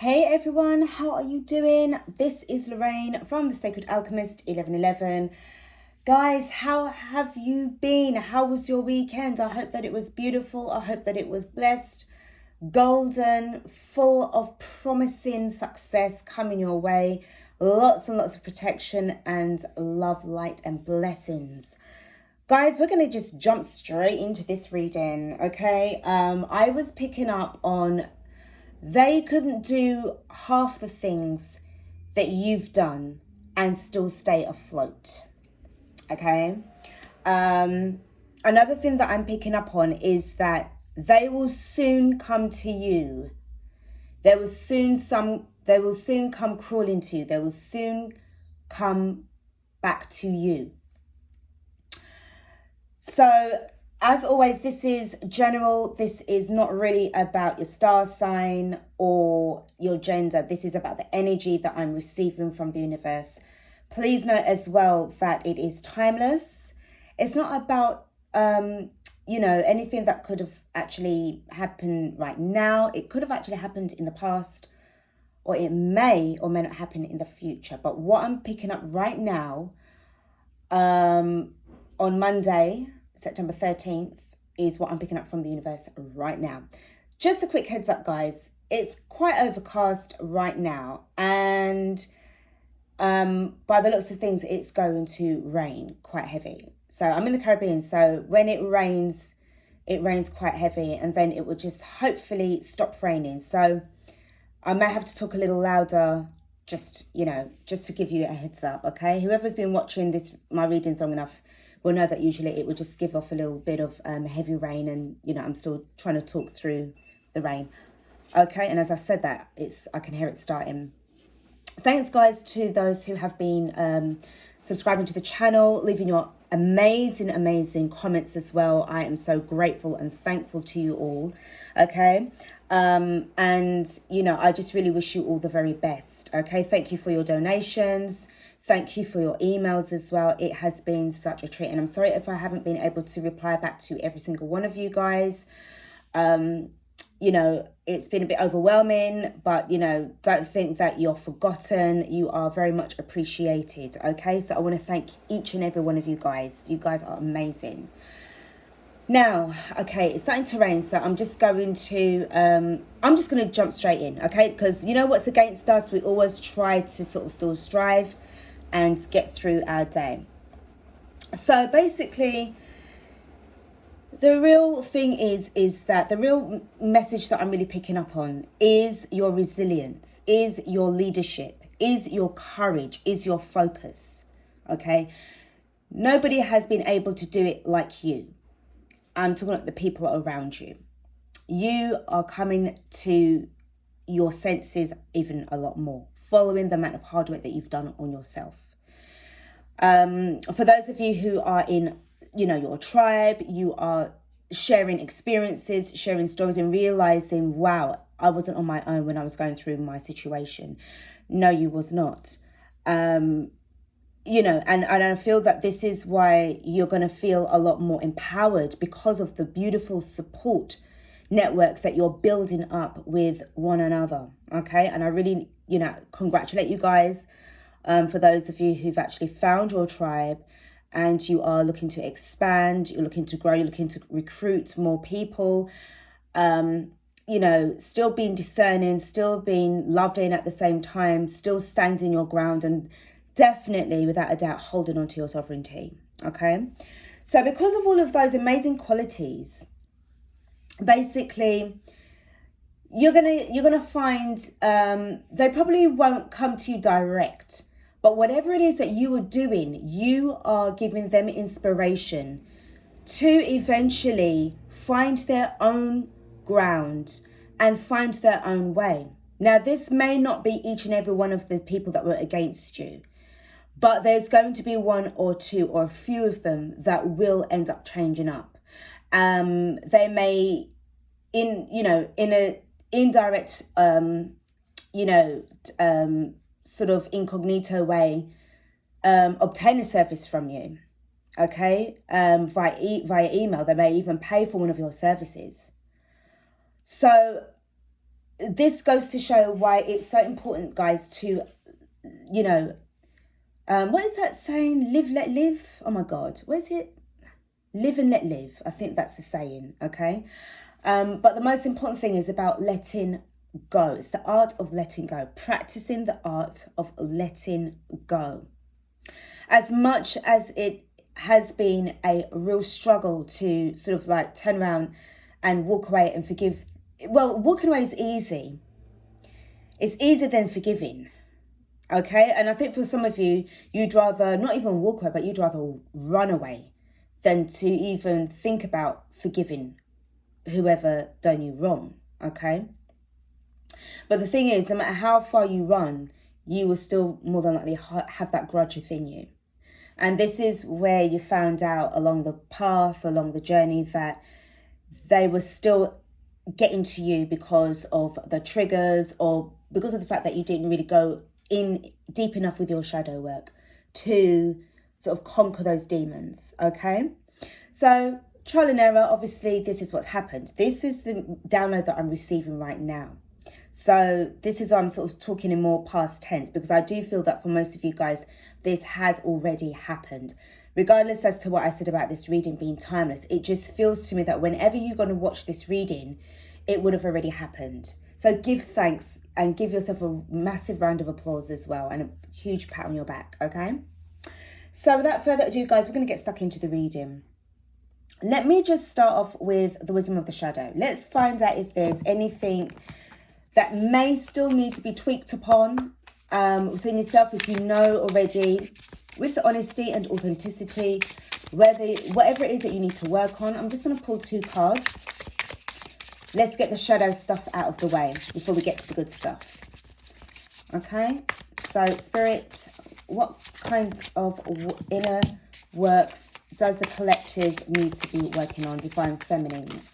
Hey everyone, how are you doing? This is Lorraine from the Sacred Alchemist 1111. Guys, how have you been? How was your weekend? I hope that it was beautiful. I hope that it was blessed, golden, full of promising success coming your way. Lots and lots of protection and love, light and blessings. Guys, we're going to just jump straight into this reading, okay? I was picking up on they couldn't do half the things that you've done and still stay afloat. Okay. Another thing that I'm picking up on is that they will soon come to you. They will soon come crawling to you. They will soon come back to you. So as always, this is general. This is not really about your star sign or your gender. This is about the energy that I'm receiving from the universe. Please note as well that it is timeless. It's not about, anything that could have actually happened right now. It could have actually happened in the past, or it may or may not happen in the future. But what I'm picking up right now, on Monday, September 13th, is what I'm picking up from the universe right now. Just a quick heads up, guys. It's quite overcast right now, and by the looks of things, it's going to rain quite heavy. So I'm in the Caribbean, so when it rains quite heavy, and then it will just hopefully stop raining. So I may have to talk a little louder, just to give you a heads up, okay? Whoever's been watching my readings long enough will know that usually it will just give off a little bit of heavy rain, and I'm still trying to talk through the rain, okay? And as I said that, I can hear it starting. Thanks, guys, to those who have been subscribing to the channel, leaving your amazing comments as well. I am so grateful and thankful to you all, okay? And I just really wish you all the very best, okay? Thank you for your donations. Thank you for your emails as well. It has been such a treat, and I'm sorry if I haven't been able to reply back to every single one of you guys. It's been a bit overwhelming, but don't think that you're forgotten. You are very much appreciated, okay? So I want to thank each and every one of you guys. You guys are amazing. Now, okay, it's starting to rain, so I'm just going to jump straight in, okay? Because you know what's against us? We always try to sort of still strive and get through our day. So basically, the real thing is that the real message that I'm really picking up on is your resilience, is your leadership, is your courage, is your focus, okay? Nobody has been able to do it like you. I'm talking about the people around you. You are coming to your senses even a lot more, following the amount of hard work that you've done on yourself. For those of you who are in, your tribe, you are sharing experiences, sharing stories, and realizing, wow, I wasn't on my own when I was going through my situation. No, you was not. And I feel that this is why you're going to feel a lot more empowered because of the beautiful support network that you're building up with one another, okay? And I really, congratulate you guys for those of you who've actually found your tribe and you are looking to expand, you're looking to grow, you're looking to recruit more people, still being discerning, still being loving at the same time, still standing your ground, and definitely, without a doubt, holding on to your sovereignty, okay? So because of all of those amazing qualities, basically, you're gonna find they probably won't come to you direct, but whatever it is that you are doing, you are giving them inspiration to eventually find their own ground and find their own way. Now, this may not be each and every one of the people that were against you, but there's going to be one or two or a few of them that will end up changing up. They may, in a indirect, sort of incognito way, obtain a service from you, okay? Via email. They may even pay for one of your services. So this goes to show why it's so important, guys, to, you know, what is that saying? Live, let live. Oh my God, where's it? Live and let live. I think that's the saying, okay? But the most important thing is about letting go. It's the art of letting go. Practicing the art of letting go. As much as it has been a real struggle to sort of like turn around and walk away and forgive. Well, walking away is easy. It's easier than forgiving. Okay? And I think for some of you, you'd rather not even walk away, but you'd rather run away than to even think about forgiving whoever done you wrong. Okay? But the thing is, no matter how far you run, you will still more than likely have that grudge within you. And this is where you found out along the path, along the journey, that they were still getting to you because of the triggers, or because of the fact that you didn't really go in deep enough with your shadow work to sort of conquer those demons, okay? So, trial and error, obviously, this is what's happened. This is the download that I'm receiving right now. So this is why I'm sort of talking in more past tense, because I do feel that for most of you guys, this has already happened. Regardless as to what I said about this reading being timeless, it just feels to me that whenever you're going to watch this reading, it would have already happened. So give thanks and give yourself a massive round of applause as well, and a huge pat on your back, okay? So without further ado, guys, we're going to get stuck into the reading. Let me just start off with the wisdom of the shadow. Let's find out if there's anything that may still need to be tweaked upon within yourself, if you know already, with honesty and authenticity, whatever it is that you need to work on. I'm just going to pull 2 cards. Let's get the shadow stuff out of the way before we get to the good stuff. Okay, so Spirit, what kind of inner works does the collective need to be working on? Divine Feminines.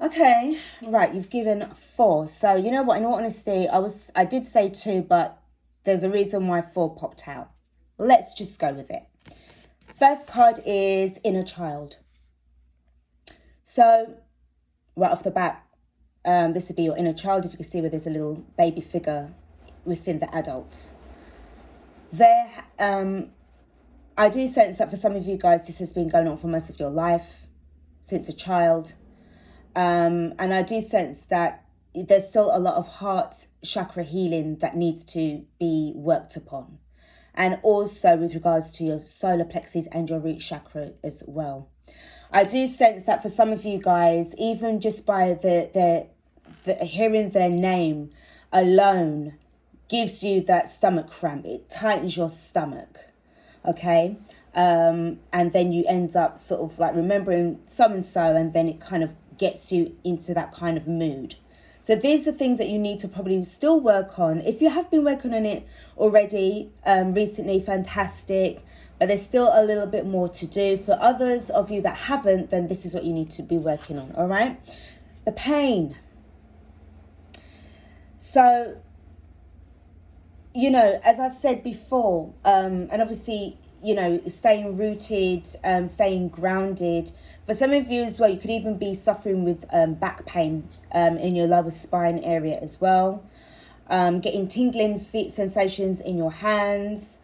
Okay, right, you've given 4. So you know what, in all honesty, I did say 2, but there's a reason why 4 popped out. Let's just go with it. First card is Inner Child. So right off the bat, this would be your inner child. If you can see where there's a little baby figure within the adult. There, I do sense that for some of you guys, this has been going on for most of your life, since a child. And I do sense that there's still a lot of heart chakra healing that needs to be worked upon. And also with regards to your solar plexus and your root chakra as well. I do sense that for some of you guys, even just by the hearing their name alone gives you that stomach cramp. It tightens your stomach, okay? And then you end up sort of like remembering so-and-so, and then it kind of gets you into that kind of mood. So these are things that you need to probably still work on. If you have been working on it already recently, fantastic. But there's still a little bit more to do. For others of you that haven't, then this is what you need to be working on, all right? The pain. So, you know, as I said before, and obviously, you know, staying rooted, staying grounded. For some of you as well, you could even be suffering with back pain in your lower spine area as well. Getting tingling feet sensations in your hands.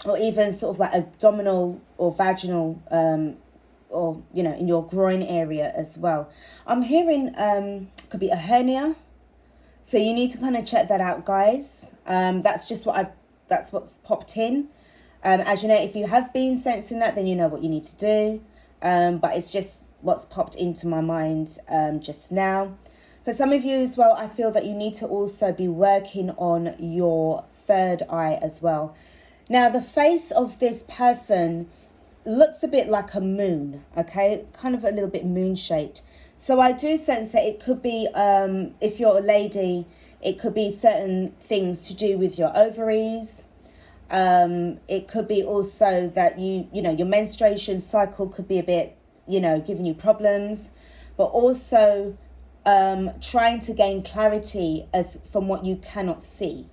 Or even sort of like abdominal or vaginal, or, you know, in your groin area as well. I'm hearing could be a hernia. So you need to kind of check that out, guys. That's what's popped in. As you know, if you have been sensing that, then you know what you need to do. But it's just what's popped into my mind just now. For some of you as well, I feel that you need to also be working on your third eye as well. Now, the face of this person looks a bit like a moon, okay? Kind of a little bit moon-shaped. So I do sense that it could be, if you're a lady, it could be certain things to do with your ovaries. It could be also that you know, your menstruation cycle could be a bit, you know, giving you problems. But also trying to gain clarity as from what you cannot see,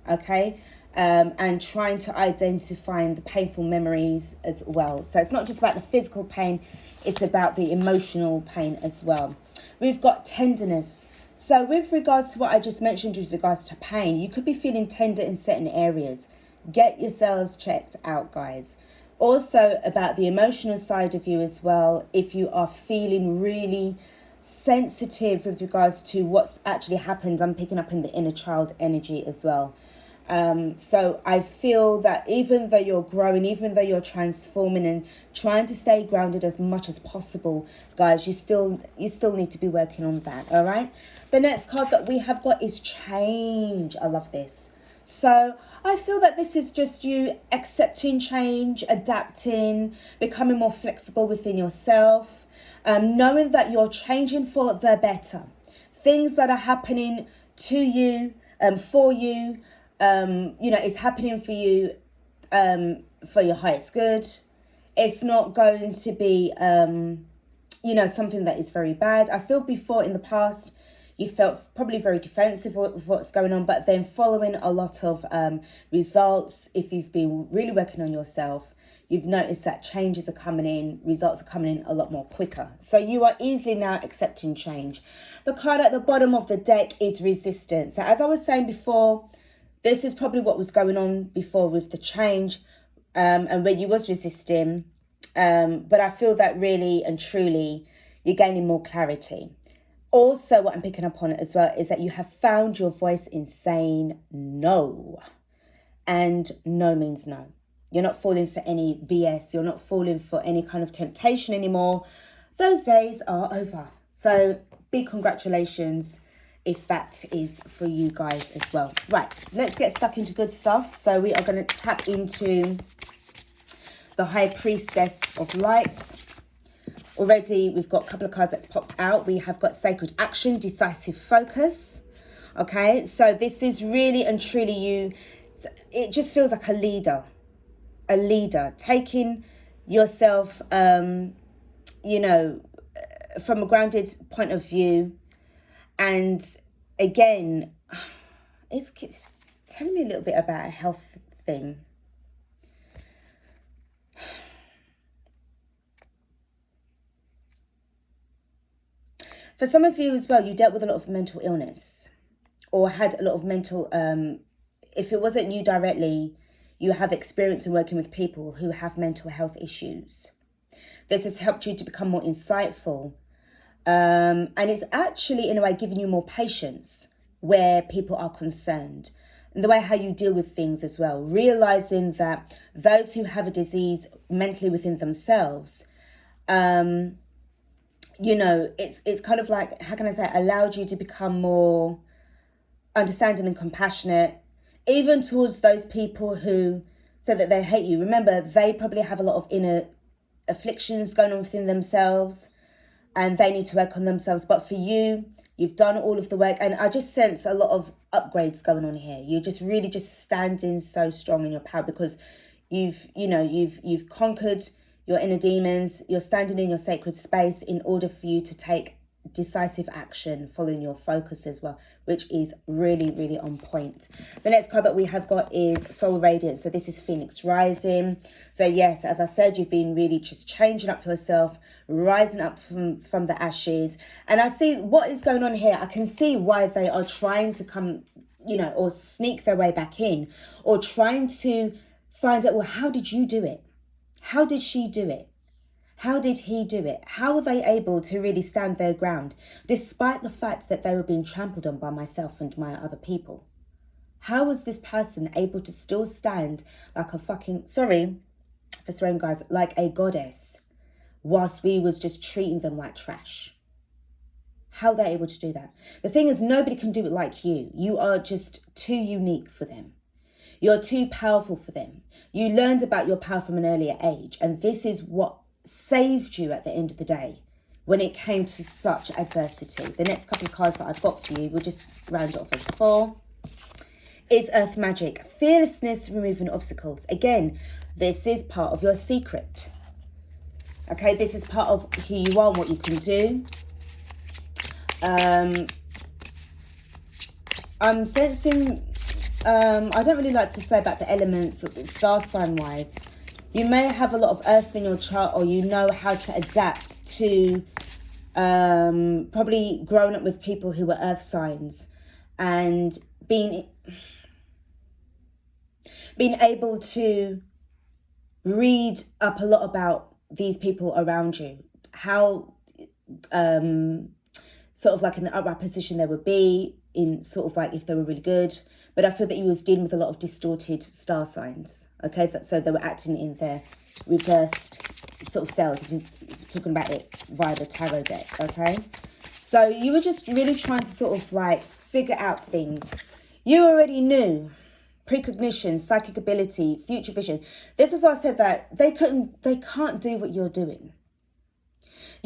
okay? And trying to identify the painful memories as well. So it's not just about the physical pain, it's about the emotional pain as well. we've got tenderness. So with regards to what I just mentioned with regards to pain, you could be feeling tender in certain areas. Get yourselves checked out, guys. Also about the emotional side of you as well. If you are feeling really sensitive with regards to what's actually happened, I'm picking up in the inner child energy as well. So I feel that even though you're growing, even though you're transforming and trying to stay grounded as much as possible, guys, you still need to be working on that. All right. The next card that we have got is change. I love this. So I feel that this is just you accepting change, adapting, becoming more flexible within yourself, knowing that you're changing for the better. Things that are happening to you, for you, is happening for you for your highest good. It's not going to be, something that is very bad. I feel before in the past, you felt probably very defensive with what's going on, but then following a lot of results, if you've been really working on yourself, you've noticed that changes are coming in, results are coming in a lot more quicker. So you are easily now accepting change. The card at the bottom of the deck is resistance. So as I was saying before, this is probably what was going on before with the change and where you was resisting. But I feel that really and truly you're gaining more clarity. Also, what I'm picking up on as well is that you have found your voice in saying no. And no means no. You're not falling for any BS. You're not falling for any kind of temptation anymore. Those days are over. So big congratulations if that is for you guys as well. Right, let's get stuck into good stuff. So we are going to tap into the High Priestess of Light. Already, we've got a couple of cards that's popped out. We have got Sacred Action, Decisive Focus. Okay, so this is really and truly you. It just feels like a leader. A leader. Taking yourself, from a grounded point of view. And again, it's telling me a little bit about a health thing. For some of you as well, you dealt with a lot of mental illness or had a lot of mental, if it wasn't you directly, you have experience in working with people who have mental health issues. This has helped you to become more insightful. And it's actually, in a way, giving you more patience where people are concerned. And the way how you deal with things as well. Realizing that those who have a disease mentally within themselves, it's kind of like, how can I say, allowed you to become more understanding and compassionate, even towards those people who say that they hate you. Remember, they probably have a lot of inner afflictions going on within themselves and they need to work on themselves. But for you, you've done all of the work. And I just sense a lot of upgrades going on here. You're just really just standing so strong in your power because you've conquered your inner demons. You're standing in your sacred space in order for you to take decisive action, following your focus as well, which is really, really on point. The next card that we have got is Soul Radiance. So this is Phoenix Rising. So yes, as I said, you've been really just changing up yourself, rising up from the ashes. And I see what is going on here. I can see why they are trying to come, or sneak their way back in, or trying to find out, well, how did you do it? How did she do it? How did he do it? How were they able to really stand their ground, despite the fact that they were being trampled on by myself and my other people? How was this person able to still stand like a fucking, sorry for swearing guys, like a goddess, whilst we was just treating them like trash? How are they able to do that? The thing is, nobody can do it like you. You are just too unique for them. You're too powerful for them. You learned about your power from an earlier age, and this is what saved you at the end of the day when it came to such adversity. The next couple of cards that I've got for you, we'll just round it off as 4, is Earth Magic. Fearlessness, removing obstacles. Again, this is part of your secret. Okay, this is part of who you are and what you can do. I'm sensing, I don't really like to say about the elements, star sign wise. You may have a lot of earth in your chart, or you know how to adapt to Probably grown up with people who were earth signs, and being able to read up a lot about these people around you, how sort of like in the upright position they would be in, sort of like if they were really good. But I feel that he was dealing with a lot of distorted star signs. Okay, so they were acting in their reversed sort of selves, if you're talking about it via the tarot deck. Okay, so you were just really trying to sort of like figure out things. You already knew precognition, psychic ability, future vision. This is why I said that they can't do what you're doing.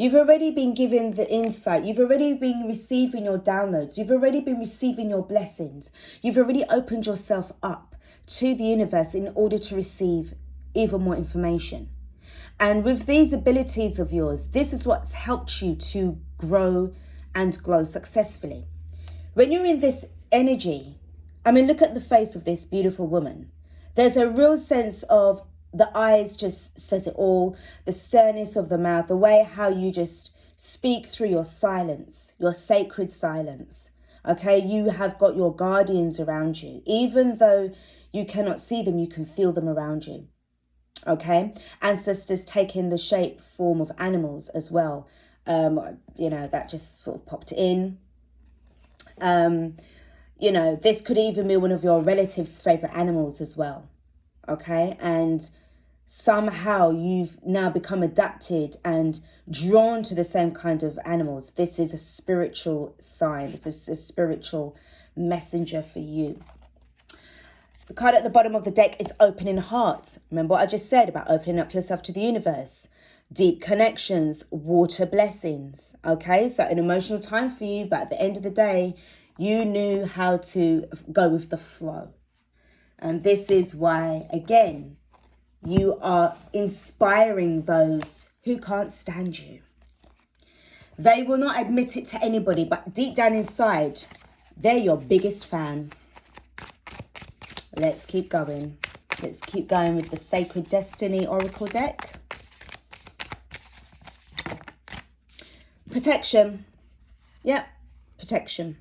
You've already been given the insight. You've already been receiving your downloads. You've already been receiving your blessings. You've already opened yourself up to the universe in order to receive even more information. And with these abilities of yours, this is what's helped you to grow and glow successfully. When you're in this energy, I mean, look at the face of this beautiful woman. There's a real sense of the eyes just says it all, the sternness of the mouth, the way how you just speak through your silence, your sacred silence. Okay, you have got your guardians around you. Even though you cannot see them, you can feel them around you. Okay, ancestors take in the shape, form of animals as well. That just sort of popped in. This could even be one of your relatives' favorite animals as well. Okay, and somehow you've now become adapted and drawn to the same kind of animals. This is a spiritual sign. This is a spiritual messenger for you. The card at the bottom of the deck is opening heart. Remember what I just said about opening up yourself to the universe. Deep connections, water blessings. Okay, so an emotional time for you, but at the end of the day, you knew how to go with the flow. And this is why, again, you are inspiring those who can't stand you. They will not admit it to anybody, but deep down inside, they're your biggest fan. Let's keep going. Let's keep going with the Sacred Destiny Oracle deck. Protection. Yep, protection.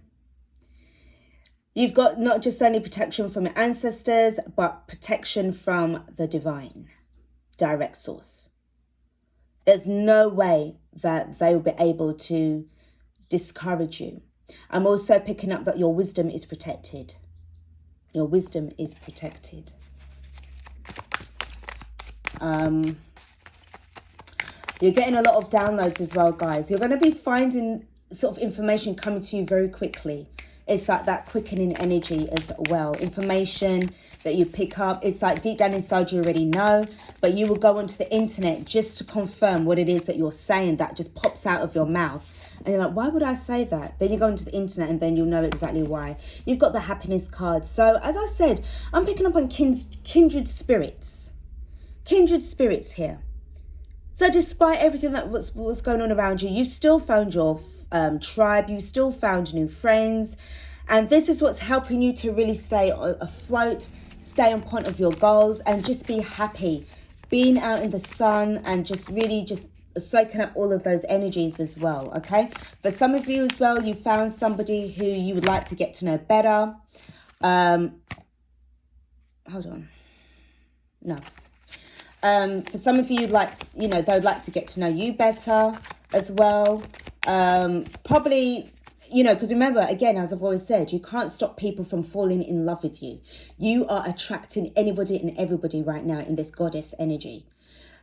You've got not just only protection from your ancestors, but protection from the divine, direct source. There's no way that they will be able to discourage you. I'm also picking up that your wisdom is protected. Your wisdom is protected. You're getting a lot of downloads as well, guys. You're going to be finding sort of information coming to you very quickly. It's like that quickening energy as well. Information that you pick up. It's like deep down inside you already know, but you will go onto the internet just to confirm what it is that you're saying that just pops out of your mouth. And you're like, why would I say that? Then you go into the internet and then you'll know exactly why. You've got the happiness card. So as I said, I'm picking up on kindred spirits. Kindred spirits here. So despite everything that was going on around you, you still found your tribe, you still found new friends, and this is what's helping you to really stay afloat, stay on point of your goals, and just be happy being out in the sun and just really just soaking up all of those energies as well. Okay, for some of you as well, you found somebody who you would like to get to know better. Hold on. No. For some of you, they would like to get to know you better as well. Probably, because remember, again, as I've always said, you can't stop people from falling in love with you. You are attracting anybody and everybody right now in this goddess energy.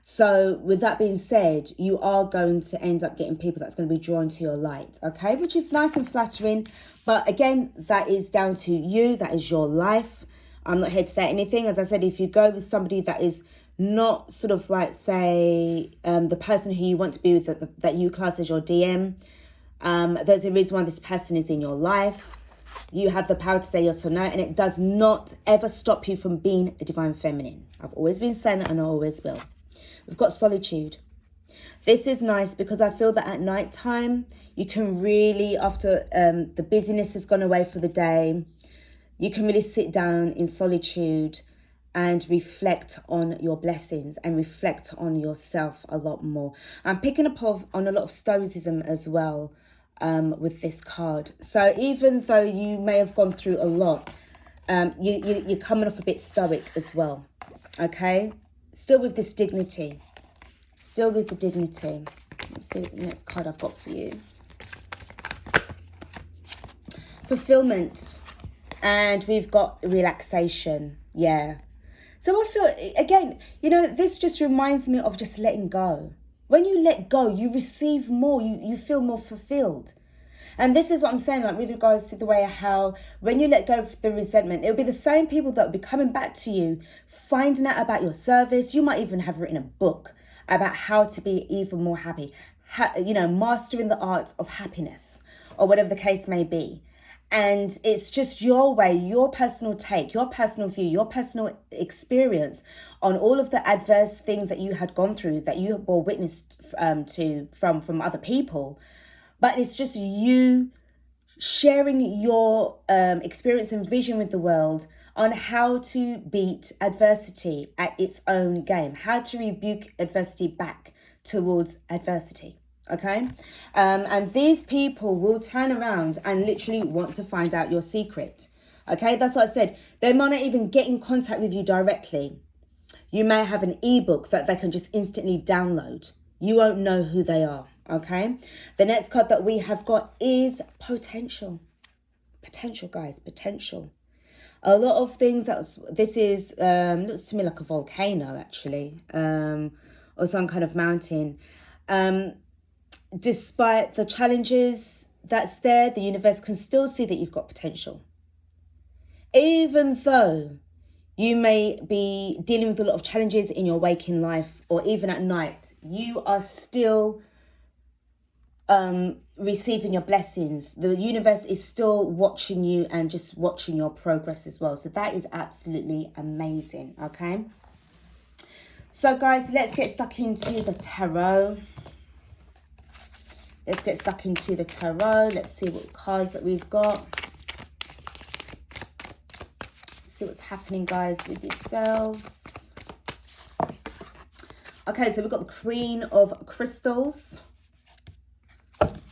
So with that being said, you are going to end up getting people that's going to be drawn to your light, okay? Which is nice and flattering. But again, that is down to you. That is your life. I'm not here to say anything. As I said, if you go with somebody that is not sort of like, say, the person who you want to be with, that you class as your DM, there's a reason why this person is in your life. You have the power to say yes or no, and it does not ever stop you from being a divine feminine. I've always been saying that and I always will. We've got solitude. This is nice because I feel that at night time, you can really, after the busyness has gone away for the day, you can really sit down in solitude and reflect on your blessings and reflect on yourself a lot more. I'm picking up on a lot of stoicism as well with this card. So even though you may have gone through a lot, you're coming off a bit stoic as well. Okay? Still with this dignity. Still with the dignity. Let's see what the next card I've got for you. Fulfillment. And we've got relaxation. Yeah. So I feel, again, you know, this just reminds me of just letting go. When you let go, you receive more. You feel more fulfilled. And this is what I'm saying, like with regards to the way how when you let go of the resentment, it'll be the same people that will be coming back to you, finding out about your service. You might even have written a book about how to be even more happy, mastering the art of happiness or whatever the case may be. And it's just your way, your personal take, your personal view, your personal experience on all of the adverse things that you had gone through, that you were witnessed to from other people. But it's just you sharing your experience and vision with the world on how to beat adversity at its own game, how to rebuke adversity back towards adversity. Okay, and these people will turn around and literally want to find out your secret. Okay, that's what I said. They might not even get in contact with you directly. You may have an ebook that they can just instantly download. You won't know who they are. Okay, the next card that we have got is potential. Potential, guys, potential. A lot of things this is looks to me like a volcano actually, or some kind of mountain. Despite the challenges that's there, the universe can still see that you've got potential. Even though you may be dealing with a lot of challenges in your waking life or even at night, you are still receiving your blessings. The universe is still watching you and just watching your progress as well. So that is absolutely amazing. Okay. So guys, let's get stuck into the tarot. Let's get stuck into the tarot. Let's see what cards that we've got. See what's happening, guys, with yourselves. Okay, so we've got the Queen of Crystals.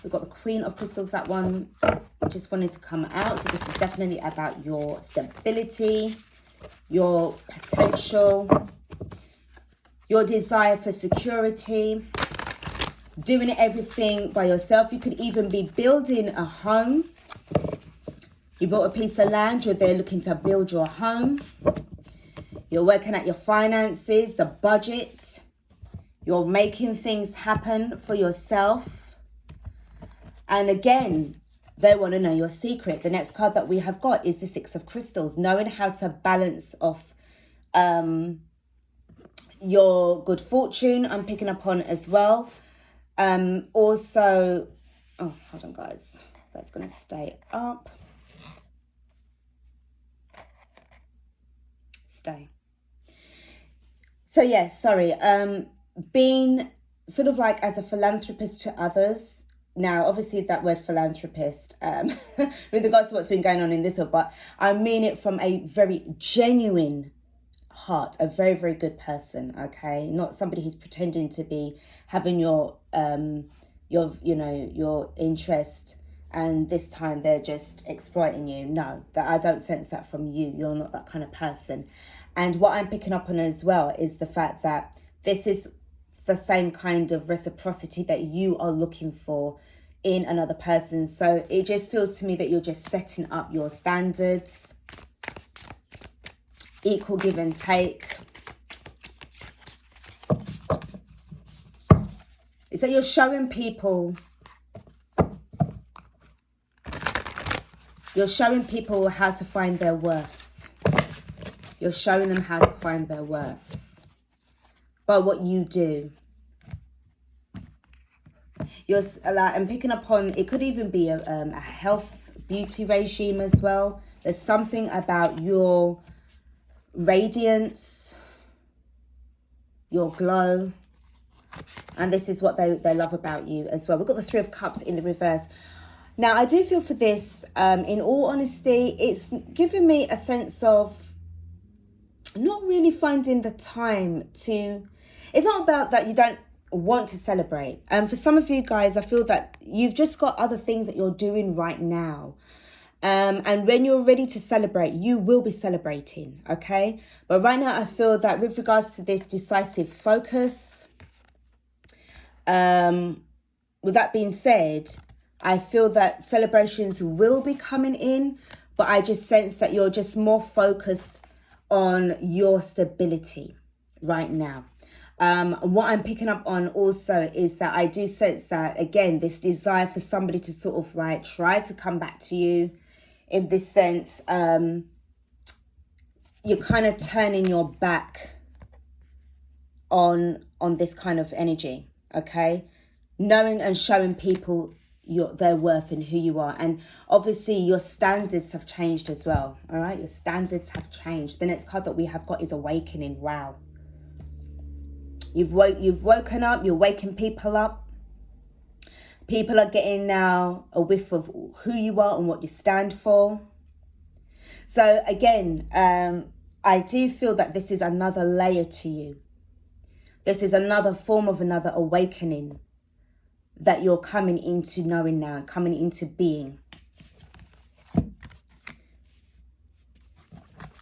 We've got the Queen of Crystals. That one just wanted to come out. So this is definitely about your stability, your potential, your desire for security, doing everything by yourself. You could even be building a home. You bought a piece of land, you're there looking to build your home. You're working at your finances, the budget. You're making things happen for yourself. And again, they want to know your secret. The next card that we have got is the Six of Crystals, knowing how to balance off your good fortune. I'm picking up on as well. Also, oh, hold on, guys. That's going to stay up. Stay. So, yes, sorry. Being sort of like as a philanthropist to others. Now, obviously, that word philanthropist, with regards to what's been going on in this one, but I mean it from a very genuine heart, a very, very good person, okay? Not somebody who's pretending to be having your interest, and this time they're just exploiting you. No, that I don't sense that from you. You're not that kind of person. And what I'm picking up on as well is the fact that this is the same kind of reciprocity that you are looking for in another person. So it just feels to me that you're just setting up your standards, equal give and take. It's that you're showing people how to find their worth. You're showing them how to find their worth by what you do. You're like, I'm picking up on, it could even be a health beauty regime as well. There's something about your radiance, your glow, and this is what they love about you as well. We've got the Three of Cups in the reverse. Now, I do feel for this, in all honesty, it's giving me a sense of not really finding the time to, it's not about that you don't want to celebrate. For some of you guys, I feel that you've just got other things that you're doing right now. And when you're ready to celebrate, you will be celebrating, okay? But right now, I feel that with regards to this decisive focus, with that being said, I feel that celebrations will be coming in, but I just sense that you're just more focused on your stability right now. What I'm picking up on also is that I do sense that, again, this desire for somebody to sort of like try to come back to you in this sense. You're kind of turning your back on this kind of energy, okay? Knowing and showing people their worth and who you are. And obviously your standards have changed as well, all right? Your standards have changed. The next card that we have got is awakening. Wow. You've woken up, you're waking people up. People are getting now a whiff of who you are and what you stand for. So again, I do feel that this is another layer to you. This is another form of another awakening that you're coming into knowing now, coming into being.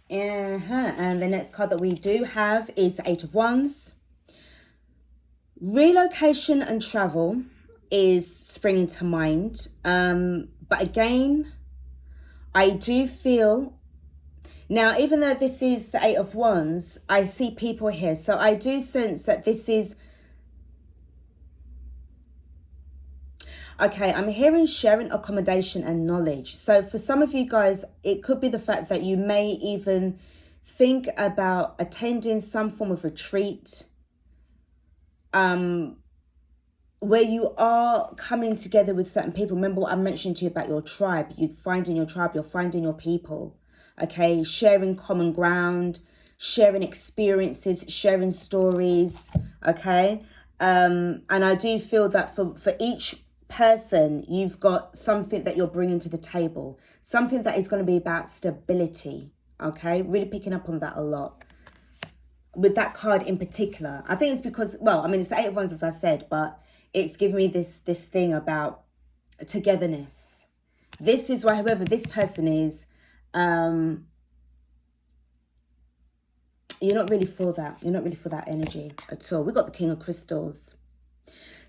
And the next card that we do have is the Eight of Wands. Relocation and travel is springing to mind. But again, I do feel, now even though this is the Eight of Wands, I see people here. So I do sense that this is, okay, I'm hearing sharing accommodation and knowledge. So for some of you guys, it could be the fact that you may even think about attending some form of retreat, where you are coming together with certain people. Remember what I mentioned to you about your tribe. You find in your tribe, you're finding your people, okay? Sharing common ground, sharing experiences, sharing stories, okay? And I do feel that for each person, you've got something that you're bringing to the table, something that is going to be about stability, okay? Really picking up on that a lot. With that card in particular, I think it's because, well, I mean, it's the Eight of Wands, as I said, but it's giving me this thing about togetherness. This is why whoever this person is, you're not really for that. You're not really for that energy at all. We've got the King of Crystals.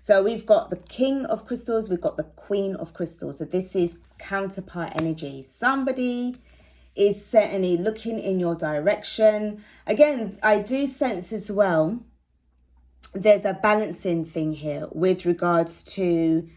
So we've got the King of Crystals. We've got the Queen of Crystals. So this is counterpart energy. Somebody is certainly looking in your direction. Again, I do sense as well, there's a balancing thing here with regards to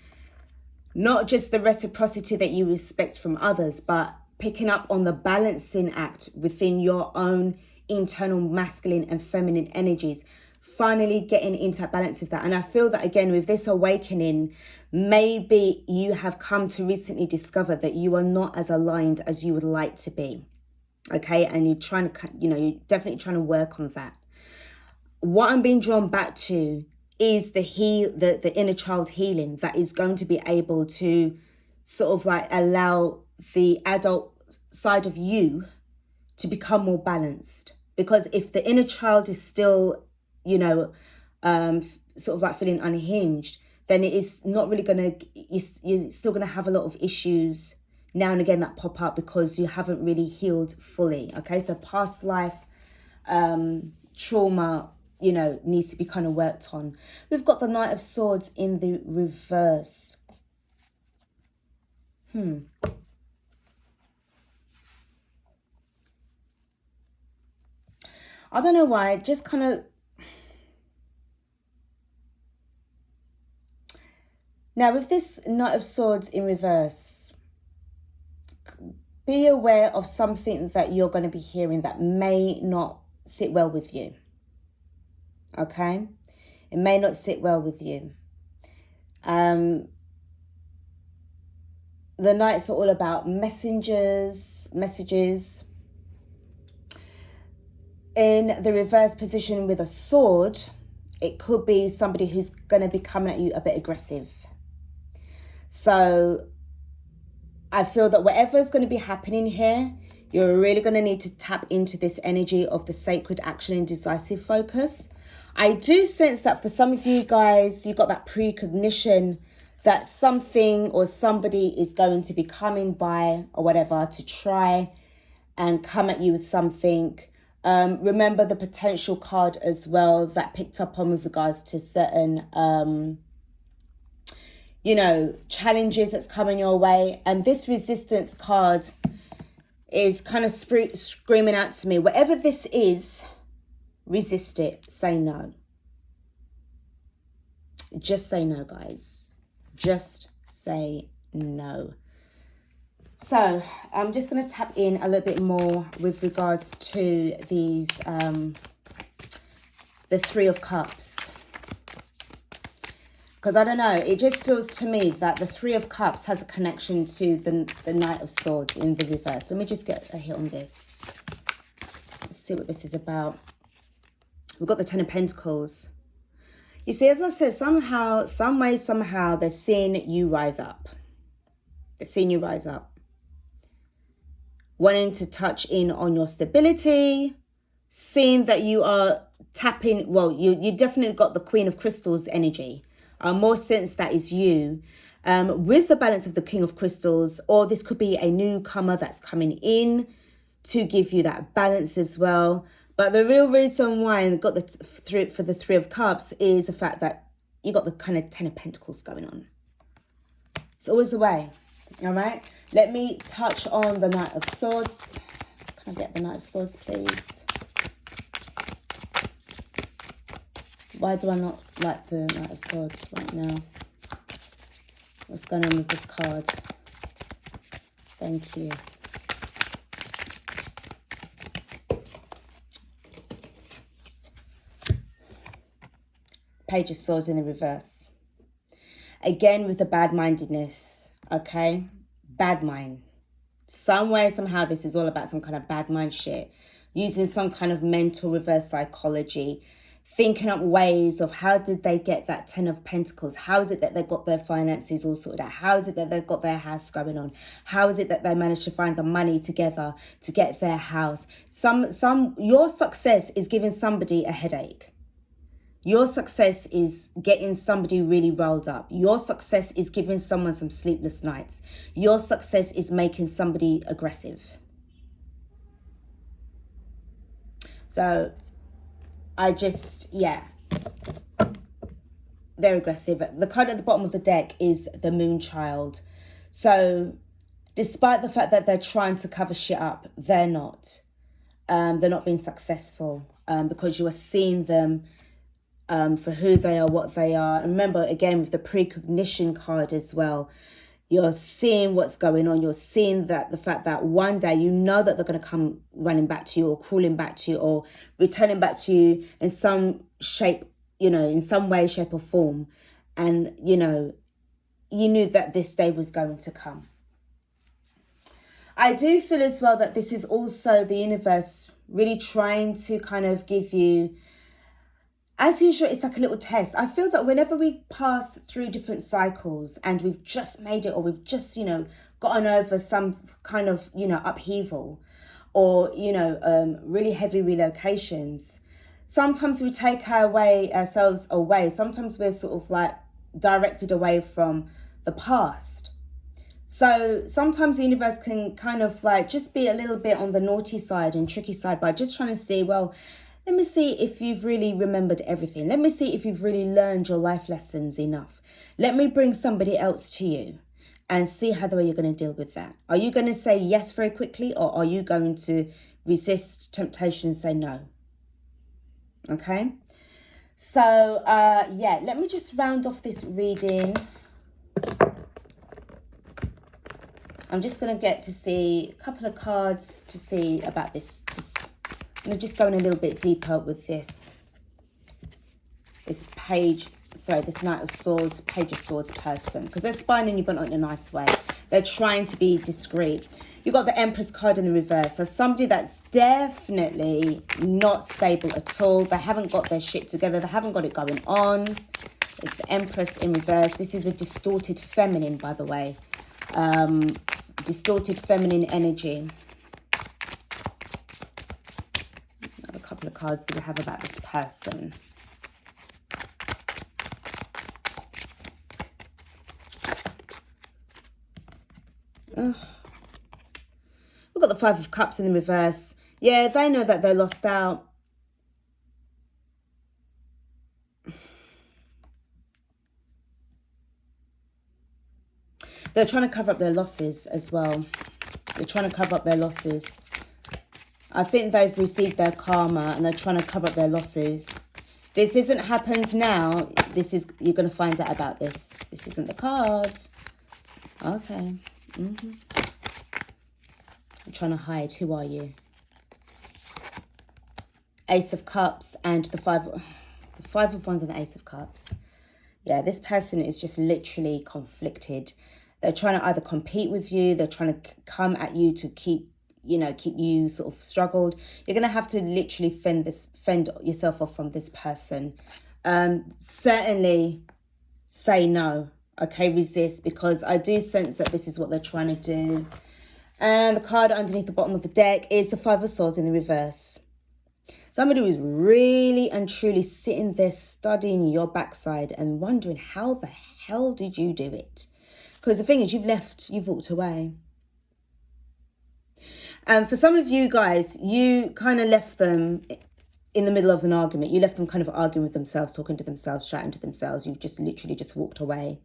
not just the reciprocity that you expect from others, but picking up on the balancing act within your own internal masculine and feminine energies, finally getting into balance with that. And I feel that, again, with this awakening, maybe you have come to recently discover that you are not as aligned as you would like to be, okay? And you're trying to, you're definitely trying to work on that. What I'm being drawn back to is the inner child healing that is going to be able to sort of like allow the adult side of you to become more balanced. Because if the inner child is still, sort of like feeling unhinged, then it is not really going to, you're still going to have a lot of issues now and again that pop up because you haven't really healed fully, okay? So past life trauma, needs to be kind of worked on. We've got the Knight of Swords in the reverse. I don't know why, just kind of, now with this Knight of Swords in reverse, be aware of something that you're going to be hearing that may not sit well with you, okay? It may not sit well with you. The Knights are all about messages. In the reverse position with a sword, it could be somebody who's going to be coming at you a bit aggressive. So I feel that whatever's going to be happening here, You're really going to need to tap into this energy of the sacred action and decisive focus. I do sense that for some of you guys, you've got that precognition that something or somebody is going to be coming by or whatever to try and come at you with something. Remember the potential card as well that picked up on with regards to certain, challenges that's coming your way. And this resistance card is kind of screaming out to me, whatever this is, resist it, say no. Just say no, guys. Just say no. So I'm just going to tap in a little bit more with regards to these, the Three of Cups. Because I don't know, it just feels to me that the Three of Cups has a connection to the Knight of Swords in the reverse. Let me just get a hit on this. Let's see what this is about. We've got the Ten of Pentacles. You see, as I said, somehow, some way, somehow, they're seeing you rise up. They're seeing you rise up. Wanting to touch in on your stability. Seeing that you are tapping, well, you definitely got the Queen of Crystals energy. More sense that is you. With the balance of the King of Crystals, or this could be a newcomer that's coming in to give you that balance as well. But the real reason why I got the Three of Cups is the fact that you got the kind of Ten of Pentacles going on. It's always the way. All right. Let me touch on the Knight of Swords. Can I get the Knight of Swords, please? Why do I not like the Knight of Swords right now? What's going on with this card? Thank you. Page of Swords in the reverse. Again with the bad-mindedness, okay? Bad mind. Some way, somehow, this is all about some kind of bad mind shit. Using some kind of mental reverse psychology. Thinking up ways of how did they get that Ten of Pentacles? How is it that they got their finances all sorted out? How is it that they've got their house going on? How is it that they managed to find the money together to get their house? Your success is giving somebody a headache. Your success is getting somebody really rolled up. Your success is giving someone some sleepless nights. Your success is making somebody aggressive. So I just, yeah, they're aggressive. The card at the bottom of the deck is the Moon Child. So despite the fact that they're trying to cover shit up, they're not. They're not being successful because you are seeing them for who they are, what they are. And remember, again, with the precognition card as well, you're seeing what's going on. You're seeing that the fact that one day you know that they're going to come running back to you or crawling back to you or returning back to you in some shape, in some way, shape or form. And, you knew that this day was going to come. I do feel as well that this is also the universe really trying to kind of give you, as usual, it's like a little test. I feel that whenever we pass through different cycles and we've just made it or we've just, gotten over some kind of, upheaval or, really heavy relocations, sometimes we take ourselves away. Sometimes we're sort of like directed away from the past. So sometimes the universe can kind of like just be a little bit on the naughty side and tricky side by just trying to see, well, let me see if you've really remembered everything. Let me see if you've really learned your life lessons enough. Let me bring somebody else to you and see how the way you're going to deal with that. Are you going to say yes very quickly, or are you going to resist temptation and say no? Okay. So, let me just round off this reading. I'm just going to get to see a couple of cards to see about this. I'm going to just go in a little bit deeper with this this Knight of Swords, Page of Swords person, because they're spying you, but not in a nice way. They're trying to be discreet. You've got the Empress card in the reverse. So somebody that's definitely not stable at all. They haven't got their shit together. They haven't got it going on. It's the Empress in reverse. This is a distorted feminine, by the way. Distorted feminine energy. cards do we have about this person? We've got the Five of Cups in the reverse. Yeah, they know that they're lost out. They're trying to cover up their losses as well. They're trying to cover up their losses. I think they've received their karma and they're trying to cover up their losses. This isn't happened now. This is, you're going to find out about this. This isn't the card. Okay. I'm trying to hide. Who are you? Ace of Cups and the Five of Wands and the Ace of Cups. Yeah, this person is just literally conflicted. They're trying to either compete with you. They're trying to come at you to keep you sort of struggled. You're going to have to literally fend yourself off from this person. Certainly say no. Okay, resist, because I do sense that this is what they're trying to do. And the card underneath the bottom of the deck is the Five of Swords in the reverse. Somebody who's really and truly sitting there studying your backside and wondering how the hell did you do it? Because the thing is, you've walked away. And for some of you guys, you kind of left them in the middle of an argument. You left them kind of arguing with themselves, talking to themselves, chatting to themselves. You've just literally just walked away.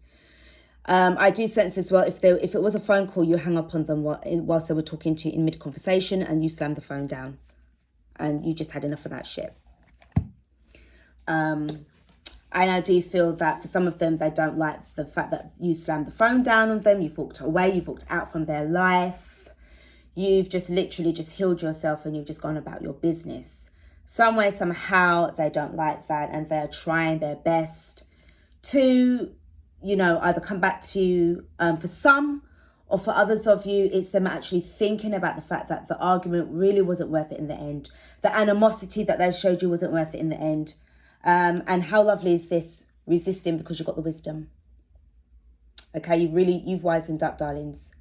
I do sense as well, if it was a phone call, you hang up on them whilst they were talking to you in mid-conversation and you slammed the phone down. And you just had enough of that shit. And I do feel that for some of them, they don't like the fact that you slammed the phone down on them. You've walked away. You've walked out from their life. You've just literally just healed yourself and you've just gone about your business. Some way, somehow, they don't like that. And they're trying their best to, either come back to you. For some, or for others of you, it's them actually thinking about the fact that the argument really wasn't worth it in the end. The animosity that they showed you wasn't worth it in the end. And how lovely is this? Resisting because you've got the wisdom. Okay, you've wisened up, darlings.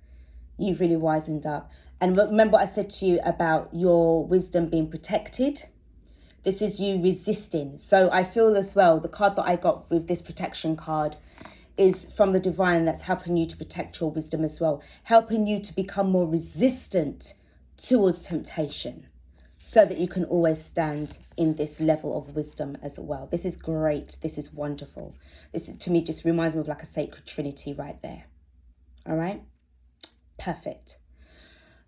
You've really wisened up. And remember what I said to you about your wisdom being protected? This is you resisting. So I feel as well, the card that I got with this protection card is from the divine, that's helping you to protect your wisdom as well. Helping you to become more resistant towards temptation, so that you can always stand in this level of wisdom as well. This is great. This is wonderful. This, to me, just reminds me of like a sacred trinity right there. All right? Perfect.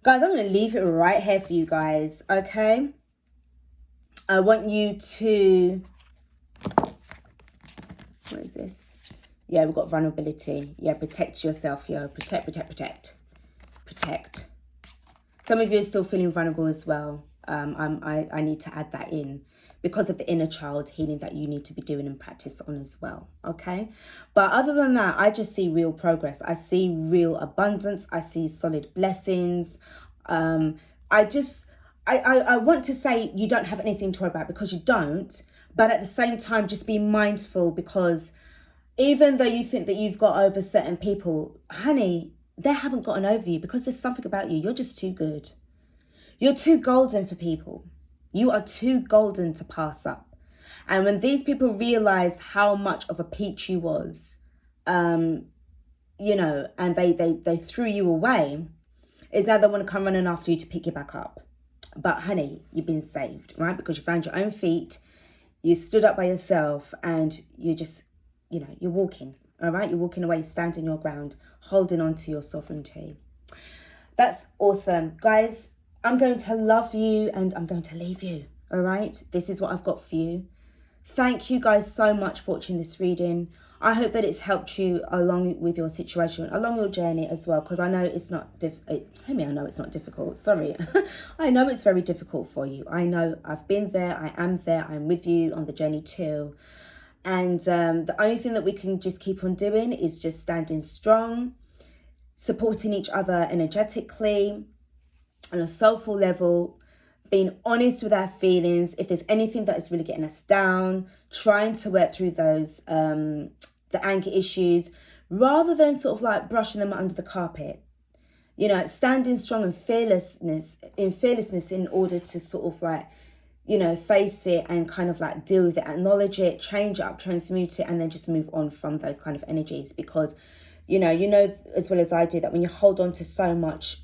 Guys, I'm going to leave it right here for you guys, okay? I want you to... What is this? Yeah, we've got vulnerability. Yeah, protect yourself, yo. Protect. Some of you are still feeling vulnerable as well. I need to add that in because of the inner child healing that you need to be doing and practice on as well. Okay. But other than that, I just see real progress. I see real abundance. I see solid blessings. I want to say you don't have anything to worry about, because you don't. But at the same time, just be mindful, because even though you think that you've got over certain people, honey, they haven't gotten over you, because there's something about you. You're just too good. You're too golden for people. You are too golden to pass up. And when these people realize how much of a peach you was, and they threw you away, is now they want to come running after you to pick you back up. But honey, you've been saved, right? Because you found your own feet. You stood up by yourself and you just, you're walking, all right? You're walking away, standing your ground, holding on to your sovereignty. That's awesome. Guys, I'm going to love you and I'm going to leave you, all right? This is what I've got for you. Thank you guys so much for watching this reading. I hope that it's helped you along with your situation, along your journey as well, because I know it's not I know it's not difficult. Sorry. I know it's very difficult for you. I know I've been there. I am there. I'm with you on the journey too. And the only thing that we can just keep on doing is just standing strong, supporting each other energetically, on a soulful level, being honest with our feelings. If there's anything that is really getting us down, trying to work through those, the anger issues, rather than sort of like brushing them under the carpet. Standing strong in fearlessness in order to sort of like you know, face it and kind of like deal with it, acknowledge it, change it up, transmute it, and then just move on from those kind of energies. Because, you know as well as I do that when you hold on to so much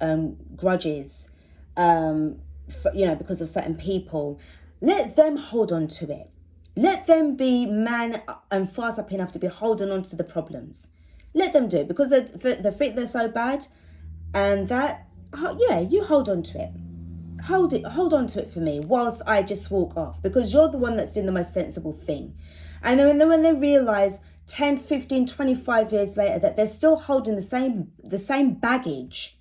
grudges, you know, because of certain people, let them hold on to it. Let them be man and fast up enough to be holding on to the problems. Let them do it, because they think they're so bad, and that, yeah, you hold on to it. Hold on to it for me whilst I just walk off, because you're the one that's doing the most sensible thing. And then when they realize 10, 15, 25 years later that they're still holding the same baggage,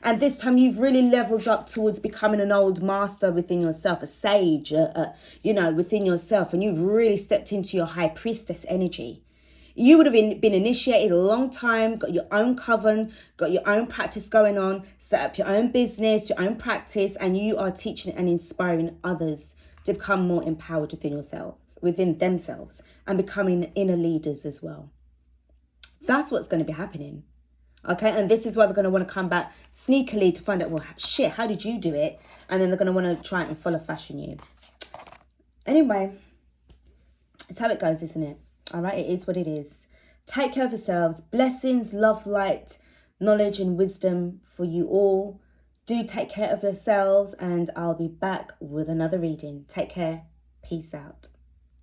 and this time you've really leveled up towards becoming an old master within yourself, a sage, you know, within yourself, and you've really stepped into your high priestess energy. You would have been initiated a long time, got your own coven, got your own practice going on, set up your own business, your own practice, and you are teaching and inspiring others to become more empowered within themselves, and becoming inner leaders as well. That's what's going to be happening. Okay, and this is why they're going to want to come back sneakily to find out, well, shit, how did you do it? And then they're going to want to try and follow fashion you. Anyway, it's how it goes, isn't it? All right, it is what it is. Take care of yourselves. Blessings, love, light, knowledge and wisdom for you all. Do take care of yourselves, and I'll be back with another reading. Take care. Peace out.